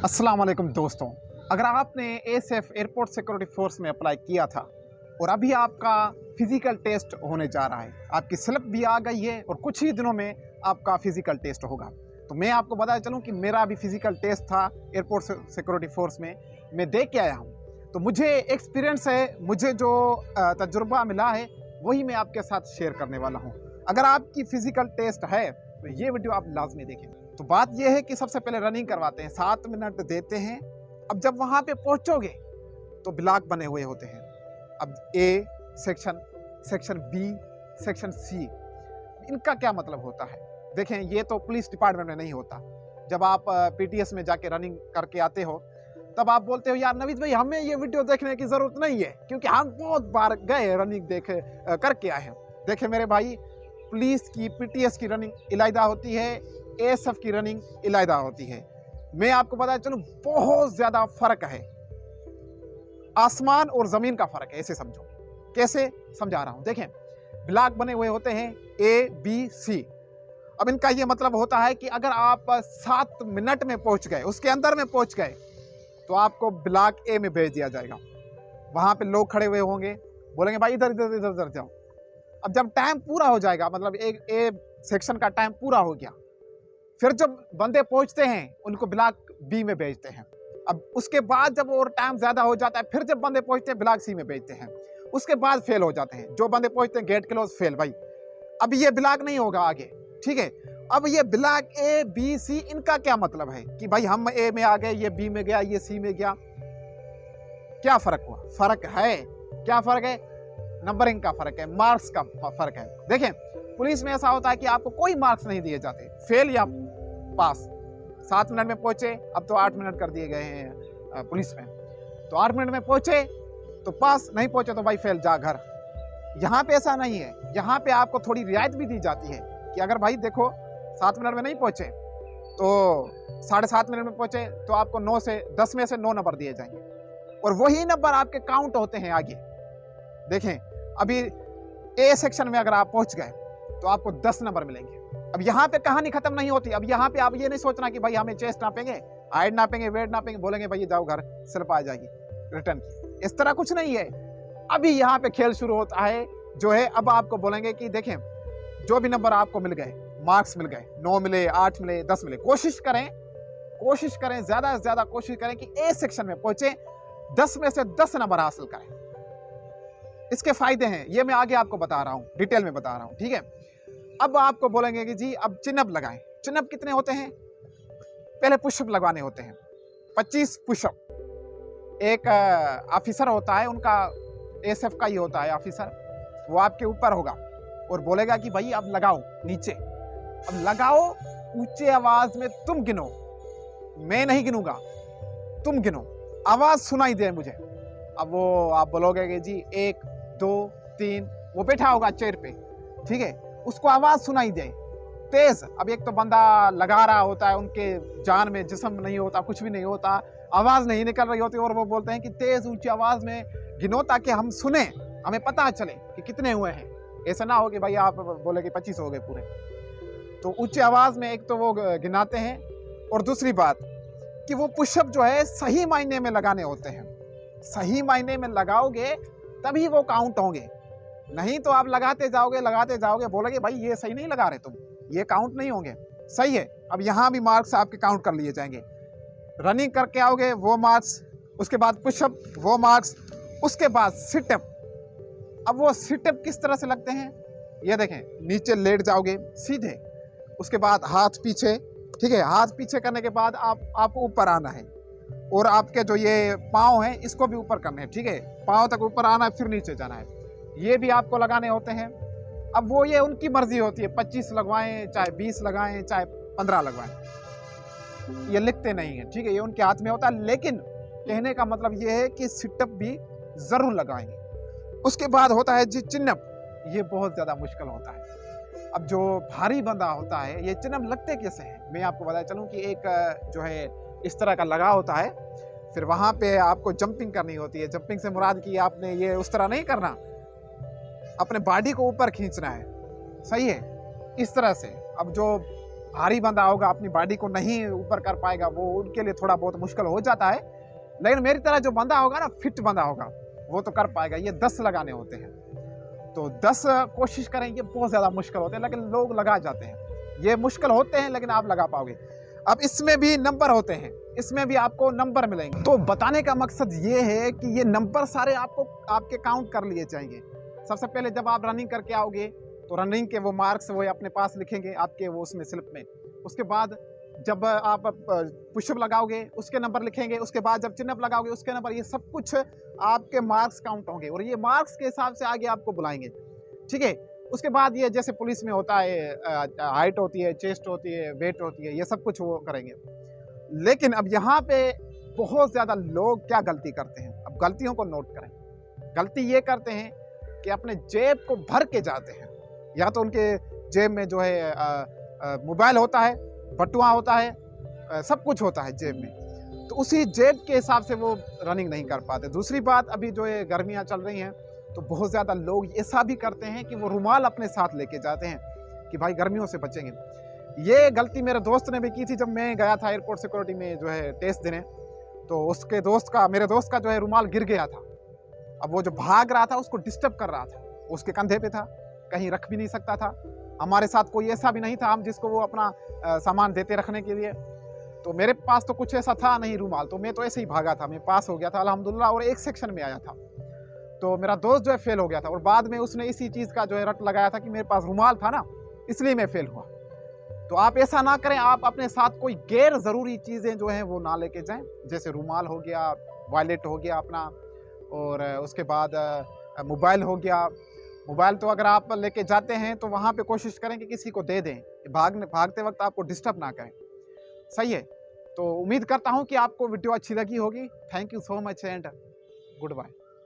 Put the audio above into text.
अस्सलाम वालेकुम दोस्तों, अगर आपने एएसएफ एयरपोर्ट सिक्योरिटी फोर्स में अप्लाई किया था और अभी आपका फिज़िकल टेस्ट होने जा रहा है, आपकी स्लिप भी आ गई है और कुछ ही दिनों में आपका फ़िज़िकल टेस्ट होगा। तो मैं आपको बताया चलूँ कि मेरा अभी फ़िज़िकल टेस्ट था एयरपोर्ट सिक्योरिटी फोर्स में, मैं दे के आया हूँ। तो मुझे एक्सपीरियंस है, मुझे जो तजुर्बा मिला है वही मैं आपके साथ शेयर करने वाला हूँ। अगर आपकी फ़िज़िकल टेस्ट है तो ये वीडियो आप लाजमी देखें। तो बात यह है कि सबसे पहले रनिंग करवाते हैं, 7 मिनट देते हैं। अब जब वहाँ पे पहुँचोगे तो ब्लॉक बने हुए होते हैं। अब A section, section B, section C, इनका क्या मतलब होता है? देखें, ये तो पुलिस डिपार्टमेंट में नहीं होता। जब आप पीटीएस में जाके रनिंग करके आते हो तब आप बोलते हो यार नवीद भाई हमें ये वीडियो देखने की ज़रूरत नहीं है, क्योंकि हम बहुत बार गए रनिंग देखे करके आए हैं। देखें मेरे भाई, पुलिस की पीटीएस की रनिंग इलाइदा होती है, एएसएफ की रनिंग इलाइदा होती है। मैं आपको बता चलूं बहुत ज़्यादा फ़र्क है, आसमान और ज़मीन का फ़र्क है, ऐसे समझो। कैसे समझा रहा हूं, देखें ब्लॉक बने हुए होते हैं ए बी सी। अब इनका ये मतलब होता है कि अगर आप 7 मिनट में पहुंच गए, उसके अंदर में पहुंच गए, तो आपको ब्लॉक ए में भेज दिया जाएगा। वहां पे लोग खड़े हुए होंगे, बोलेंगे भाई इधर इधर इधर इधर जाओ। अब जब टाइम पूरा हो जाएगा, मतलब एक ए सेक्शन का टाइम पूरा हो गया, फिर जब बंदे पहुंचते हैं उनको ब्लॉक बी में भेजते हैं। अब उसके बाद जब और टाइम ज़्यादा हो जाता है, फिर जब बंदे पहुंचते हैं ब्लॉक सी में भेजते हैं। उसके बाद फेल हो जाते हैं, जो बंदे पहुंचते हैं गेट क्लोज फेल। भाई अब ये ब्लॉक नहीं होगा आगे, ठीक है। अब ये ब्लॉक ए बी सी, इनका क्या मतलब है कि भाई हम ए में आ गए, ये बी में गया, ये सी में गया। क्या फ़र्क हुआ? फ़र्क है। क्या फ़र्क है? नंबरिंग का फ़र्क है, मार्क्स का फ़र्क है। देखें पुलिस में ऐसा होता है कि आपको कोई मार्क्स नहीं दिए जाते, फेल या पास। 7 मिनट में पहुंचे, अब तो 8 मिनट कर दिए गए हैं पुलिस में। तो 8 मिनट में पहुंचे तो पास, नहीं पहुंचे तो भाई फेल, जा घर। यहाँ पे ऐसा नहीं है, यहाँ पे आपको थोड़ी रियायत भी दी जाती है कि अगर भाई देखो 7 मिनट में नहीं पहुंचे तो 7.5 मिनट में पहुंचे तो आपको 9 से 10 में से 9 नंबर दिए जाएंगे, और वही नंबर आपके काउंट होते हैं आगे। देखें अभी ए सेक्शन में अगर आप पहुंच गए तो आपको 10 नंबर मिलेंगे। अब यहाँ पे कहानी खत्म नहीं होती। अब यहाँ पे आप ये नहीं सोचना कि भाई हमें चेस्ट नापेंगे, हाइट नापेंगे, वेट नापेंगे, बोलेंगे भाई जाओ घर, स्लिप आ जाएगी रिटर्न की। इस तरह कुछ नहीं है। अभी यहाँ पे खेल शुरू होता है जो है। अब आपको बोलेंगे कि देखें जो भी नंबर आपको मिल गए, मार्क्स मिल गए, 9 मिले, 8 मिले, 10 मिले, कोशिश करें ज़्यादा से ज़्यादा कोशिश करें कि ए सेक्शन में पहुंचे, 10 में से 10 नंबर हासिल करें। इसके फायदे हैं, ये मैं आगे आपको बता रहा हूँ, डिटेल में बता रहा हूँ, ठीक है। अब आपको बोलेंगे कि जी अब चिनअप लगाएं। चिनअप कितने होते हैं? पहले पुशअप लगवाने होते हैं, 25 पुशअप। एक ऑफिसर होता है, उनका एएसएफ का ही होता है ऑफिसर, वो आपके ऊपर होगा और बोलेगा कि भाई अब लगाओ नीचे। अब लगाओ ऊंचे आवाज में, तुम गिनो, मैं नहीं गिनूंगा, तुम गिनो, आवाज सुनाई दे मुझे। अब वो आप बोलोगे कि जी 1 2 3, वो बैठा होगा चेयर पे, ठीक है, उसको आवाज सुनाई दे तेज। अब एक तो बंदा लगा रहा होता है, उनके जान में जिस्म नहीं होता, कुछ भी नहीं होता, आवाज नहीं निकल रही होती, और वो बोलते हैं कि तेज ऊंची आवाज में गिनो ताकि हम सुने, हमें पता चले कि कितने हुए हैं। ऐसा ना हो कि भाई आप बोले कि 25 हो गए पूरे। तो ऊंची आवाज में एक तो वो गिनाते हैं, और दूसरी बात कि वो पुशअप जो है सही मायने में लगाने होते हैं। सही मायने में लगाओगे तभी वो काउंट होंगे, नहीं तो आप लगाते जाओगे, बोलोगे भाई ये सही नहीं लगा रहे तुम, ये काउंट नहीं होंगे। सही है। अब यहाँ भी मार्क्स आपके काउंट कर लिए जाएंगे। रनिंग करके आओगे वो मार्क्स, उसके बाद पुशअप वो मार्क्स, उसके बाद सिटअप। अब वो सिटअप किस तरह से लगते हैं ये देखें, नीचे लेट जाओगे सीधे, उसके बाद हाथ पीछे, ठीक है, हाथ पीछे करने के बाद आपको ऊपर आना है, और आपके जो ये पाँव हैं इसको भी ऊपर करने हैं, ठीक है, पाँव तक ऊपर आना है, फिर नीचे जाना है, ये भी आपको लगाने होते हैं। अब वो ये उनकी मर्जी होती है, 25 लगवाएं, चाहे 20 लगाएं, चाहे 15 लगवाएं, ये लिखते नहीं हैं, ठीक है, ये उनके हाथ में होता है। लेकिन कहने का मतलब ये है कि सिटअप भी ज़रूर लगाएंगे। उसके बाद होता है जी चिनअप, ये बहुत ज़्यादा मुश्किल होता है। अब जो भारी बंदा होता है, ये चिनअप लगते कैसे हैं मैं आपको बताया चलूँ कि एक जो है इस तरह का लगा होता है, फिर वहाँ पे आपको जंपिंग करनी होती है। जंपिंग से मुराद कि आपने ये उस तरह नहीं करना, अपने बॉडी को ऊपर खींचना है, सही है, इस तरह से। अब जो भारी बंदा होगा, अपनी बॉडी को नहीं ऊपर कर पाएगा, वो उनके लिए थोड़ा बहुत मुश्किल हो जाता है। लेकिन मेरी तरह जो बंदा होगा ना, फिट बंदा होगा, वो तो कर पाएगा। ये 10 लगाने होते हैं, तो 10 कोशिश करें। ये बहुत ज़्यादा मुश्किल होते हैं, लेकिन लोग लगा जाते हैं। ये मुश्किल होते हैं, लेकिन आप लगा पाओगे। अब इसमें भी नंबर होते हैं, इसमें भी आपको नंबर मिलेंगे। तो बताने का मकसद ये है कि ये नंबर सारे आपको आपके काउंट कर लिए जाएंगे। सबसे पहले जब आप रनिंग करके आओगे तो रनिंग के वो मार्क्स वो अपने पास लिखेंगे आपके वो उसमें स्लिप में। उसके बाद जब आप पुशअप लगाओगे उसके नंबर लिखेंगे। उसके बाद जब चिन अप लगाओगे उसके नंबर, ये सब कुछ आपके मार्क्स काउंट होंगे और ये मार्क्स के हिसाब से आगे आपको बुलाएंगे, ठीक है। उसके बाद ये जैसे पुलिस में होता है, हाइट होती है, चेस्ट होती है, वेट होती है, ये सब कुछ वो करेंगे। लेकिन अब यहाँ पे बहुत ज़्यादा लोग क्या गलती करते हैं, अब गलतियों को नोट करें। गलती ये करते हैं कि अपने जेब को भर के जाते हैं। या तो उनके जेब में जो है मोबाइल होता है, बटुआ होता है, सब कुछ होता है जेब में, तो उसी जेब के हिसाब से वो रनिंग नहीं कर पाते। दूसरी बात, अभी जो ये गर्मियाँ चल रही हैं तो बहुत ज़्यादा लोग ऐसा भी करते हैं कि वो रुमाल अपने साथ लेके जाते हैं कि भाई गर्मियों से बचेंगे। ये गलती मेरे दोस्त ने भी की थी। जब मैं गया था एयरपोर्ट सिक्योरिटी में जो है टेस्ट देने, तो मेरे दोस्त का जो है रुमाल गिर गया था। अब वो जो भाग रहा था उसको डिस्टर्ब कर रहा था, उसके कंधे पे था, कहीं रख भी नहीं सकता था। हमारे साथ कोई ऐसा भी नहीं था हम जिसको वो अपना सामान देते रखने के लिए। तो मेरे पास तो कुछ ऐसा था नहीं रुमाल, तो मैं तो ऐसे ही भागा था। मैं पास हो गया था अल्हम्दुलिल्लाह और एक सेक्शन में आया था। तो मेरा दोस्त जो है फेल हो गया था और बाद में उसने इसी चीज़ का जो है रट लगाया था कि मेरे पास रुमाल था ना, इसलिए मैं फेल हुआ। तो आप ऐसा ना करें, आप अपने साथ कोई गैर ज़रूरी चीज़ें जो हैं वो ना लेके जाएं। जैसे रुमाल हो गया, वॉलेट हो गया अपना, और उसके बाद मोबाइल हो गया। मोबाइल तो अगर आप लेके जाते हैं तो वहाँ पे कोशिश करें कि किसी को दे दें, भागते वक्त आपको डिस्टर्ब ना करें, सही है। तो उम्मीद करता हूँ कि आपको वीडियो अच्छी लगी होगी। Thank you so much and good bye.